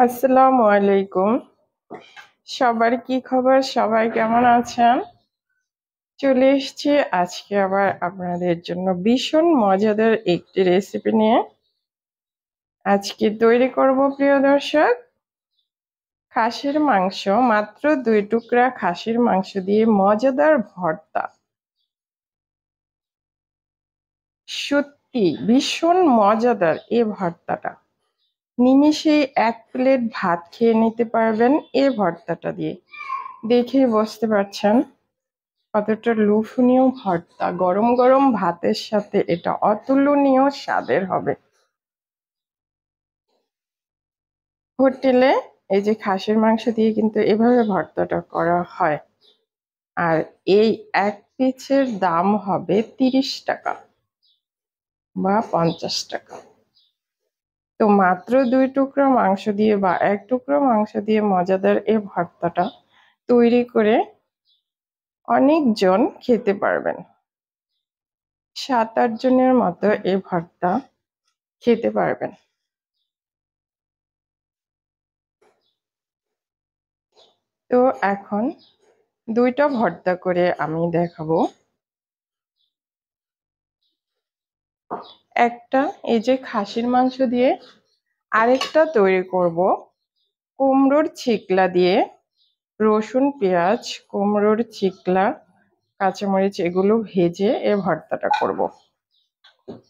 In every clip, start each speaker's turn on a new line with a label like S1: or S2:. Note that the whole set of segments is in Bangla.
S1: আসসালামু আলাইকুম। সবার কি খবর? সবাই কেমন আছেন? চলে এসেছি আজকে আবার আপনাদের জন্য ভীষণ মজাদার একটি রেসিপি নিয়ে। আজকে তৈরি করব প্রিয় দর্শক, খাসির মাংস, মাত্র 2 টুকরা খাসির মাংস দিয়ে মজাদার ভর্তা। সত্যি ভীষণ মজাদার এই ভর্তাটা। নিমিষেই 1 প্লেট ভাত খেয়ে নিতে পারবেন এই ভর্তাটা দিয়ে। দেখেই বুঝতে পারছেন কতটা লোভনীয় ভর্তা। গরম গরম ভাতের সাথে এটা অতুলনীয় স্বাদের হবে। হোটেলে এই যে খাসির মাংস দিয়ে কিন্তু এভাবে ভর্তাটা করা হয়। আর এই 1 পিসের দাম হবে 30 টাকা বা 50 টাকা। তো মাত্র 2 টুকরো মাংস দিয়ে বা 1 টুকরো মাংস দিয়ে মজাদার এই ভর্তাটা তৈরি করে অনেকজন খেতে পারবেন। 7-8 জনের মতো এই ভর্তা খেতে পারবেন। তো এখন 2টা ভর্তা করে আমি দেখাবো। একটা এই যে খাসির মাংস দিয়ে, আরেকটা তৈরি করব কুমড়োর ছিকলা দিয়ে। রসুন, পেঁয়াজ, কুমড়োর ছিকলা, কাঁচামরিচ এগুলো ভেজে এই ভর্তাটা করব।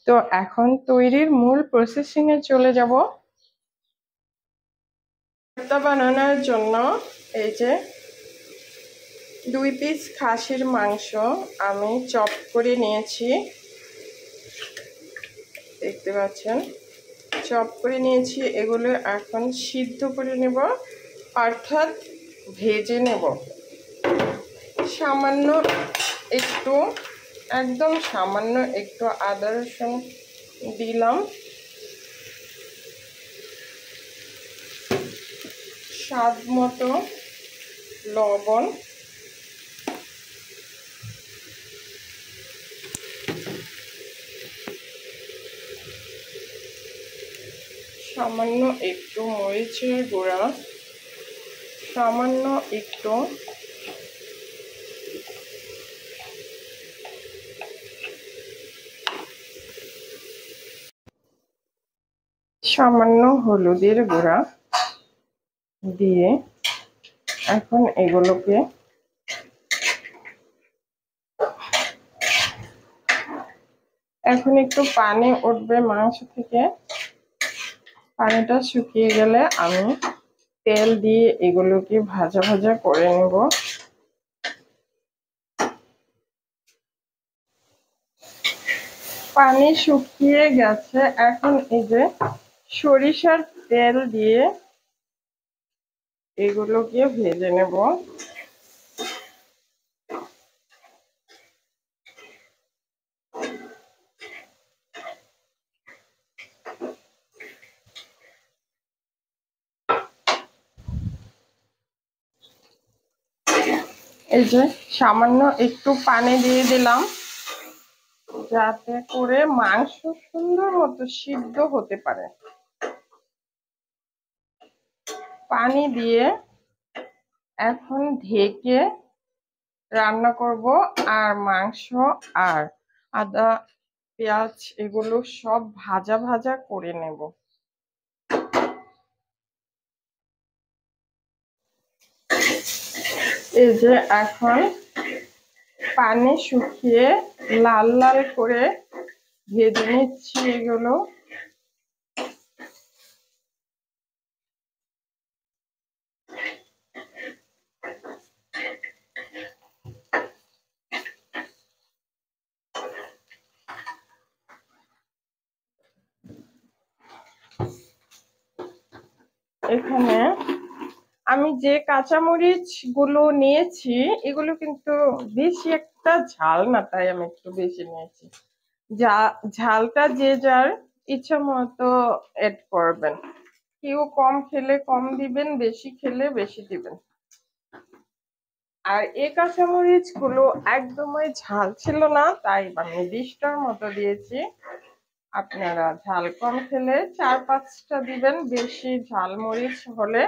S1: তো এখন তৈরির মূল প্রসেসিং এ চলে যাব। ভর্তা বানানোর জন্য এই যে 2 পিস খাসির মাংস আমি চপ করে নিয়েছি, দেখতে পাচ্ছেন চপ করে নিয়েছি। এগুলো এখন সিদ্ধ করে নেব, অর্থাৎ ভেজে নেব। সামান্য একটু, একদম সামান্য একটু আদা রসুন দিলাম, স্বাদ মতো লবণ, সামান্য একটু মরিচের গুঁড়া, সামান্য একটু সামান্য হলুদের গুঁড়া দিয়ে এখন এগুলোকে এখন একটু পানি উঠবে মাংস থেকে। পানিটা শুকিয়ে গেলে আমি তেল দিয়ে এগুলোকে ভাজা ভাজা করে নেব। পানি শুকিয়ে গেছে, এখন এই যে সরিষার তেল দিয়ে এগুলোকে ভেজে নেব। এই যে সামান্য একটু পানি দিয়ে দিলাম, যাতে করে মাংস সুন্দর মতো সিদ্ধ হতে পারে। পানি দিয়ে এখন ঢেকে রান্না করব, আর মাংস আর আদা পেঁয়াজ এগুলো সব ভাজা ভাজা করে নেব। এই যে এখন পানি শুকিয়ে লাল লাল করে ভেজে নিচ্ছি এগুলো। এখানে আমি যে কাঁচামরিচ গুলো নিয়েছি এগুলো কিন্তু বেশি একটা ঝাল না, তাই আমি একটু বেশি নিয়েছি। ঝালটা যে যার ইচ্ছা মতো এড করবেন। কেউ কম খেলে কম দিবেন, বেশি খেলে বেশি দিবেন। আর এই কাঁচামরিচ গুলো একদমই ঝাল ছিল না, তাই আমি 20টার মতো দিয়েছি। আপনারা ঝাল কম খেলে 4-5টা দিবেন, বেশি ঝাল মরিচ হলে।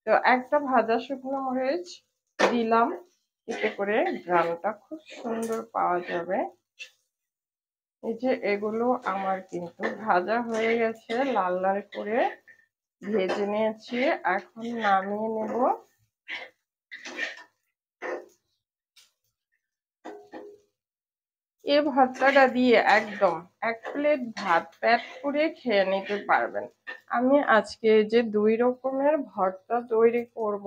S1: তো একটা ভাজা শুকনো মরিচ দিলাম, এতে করে গ্রানটা খুব সুন্দর পাওয়া যাবে। এই যে এগুলো আমার কিন্তু ভাজা হয়ে গেছে, লাল লাল করে ভেজে নিয়েছি, এখন নামিয়ে নেব। এই ভর্তাটা দিয়ে একদম 1 প্লেট ভাত পেট করে খেয়ে নিতে পারবেন। আমি আজকে যে 2 রকমের ভর্তা তৈরি করব।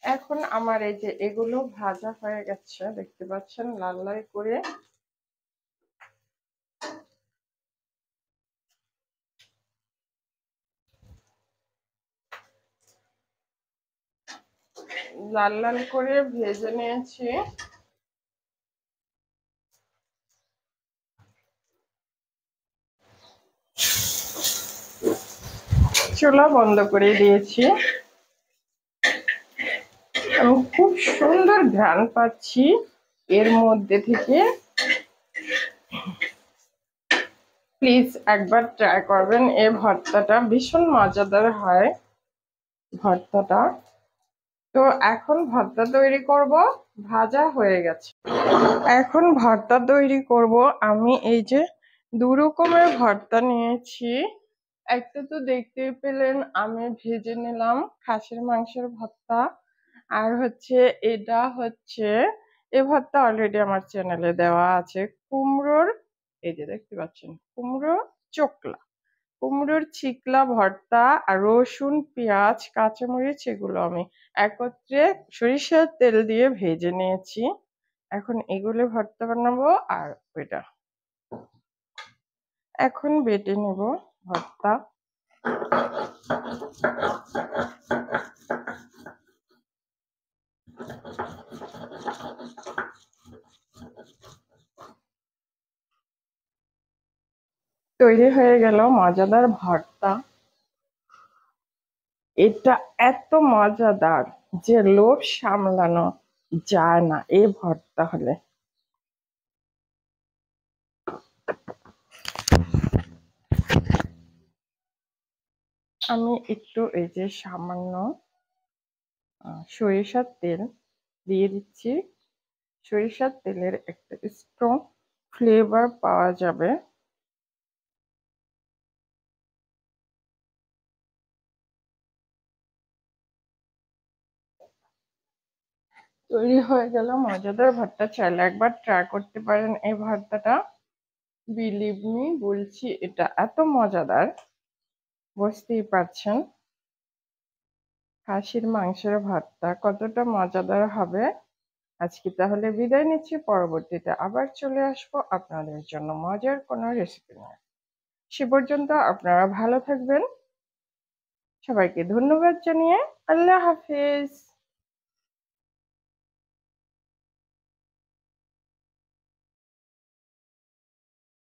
S1: এখন আমার এই যে এগুলো ভাজা হয়ে গেছে, দেখতে পাচ্ছেন লাল লাল করে। লাল লাল করে ভেজে নিয়েছি। চুলা বন্ধ করে দিয়েছি। আমি খুব সুন্দর ঘ্রাণ পাচ্ছি এর মধ্যে থেকে। প্লিজ একবার ট্রাই করবেন, এই ভর্তাটা ভীষণ মজাদার হয় ভর্তাটা। তো এখন ভর্তা তৈরি করব, ভাজা হয়ে গেছে। এখন ভর্তা তৈরি করব। আমি এই যে 2 রকমের ভর্তা নিয়েছি। একটা তো দেখতেই পেলেন আমি ভেজে নিলাম, খাসির মাংসের ভর্তা। আর হচ্ছে এটা হচ্ছে, এই ভর্তা অলরেডি আমার চ্যানেলে দেওয়া আছে, কুমড়োর, এই যে দেখতে পাচ্ছেন কুমড়ো চোকলা, কুমড়োর ছিকলা ভর্তা। আর রসুন, পেঁয়াজ, কাঁচামরিচ এগুলো আমি একত্রে সরিষার তেল দিয়ে ভেজে নিয়েছি। এখন এগুলো ভর্তা বানাবো। আর ওইটা এখন বেটে নেব ভর্তা। তৈরি হয়ে গেল মজাদার ভর্তা। এটা এত মজাদার যে লোভ সামলানো যায় না এই ভর্তা হলে। আমি একটু এই যে সামান্য সরিষার তেল দিয়ে দিচ্ছি। সরিষার তেলের একটা স্ট্রং ফ্লেভার পাওয়া যাবে। তৈরি হয়ে গেল মজাদার ভর্তা। চাইলে একবার ট্রাই করতে পারেন এই ভর্তাটা। বিলিভ মি, বলছি এটা এত মজাদার, বুঝতেই পারছেন খাসির মাংসের ভর্তা কতটা মজাদার হবে। আজকে তাহলে বিদায় নিচ্ছি, পরবর্তীতে আবার চলে আসবো আপনাদের জন্য মজার কোনো রেসিপি নিয়ে। সে পর্যন্ত আপনারা ভালো থাকবেন। সবাইকে ধন্যবাদ জানিয়ে আল্লাহ হাফেজ।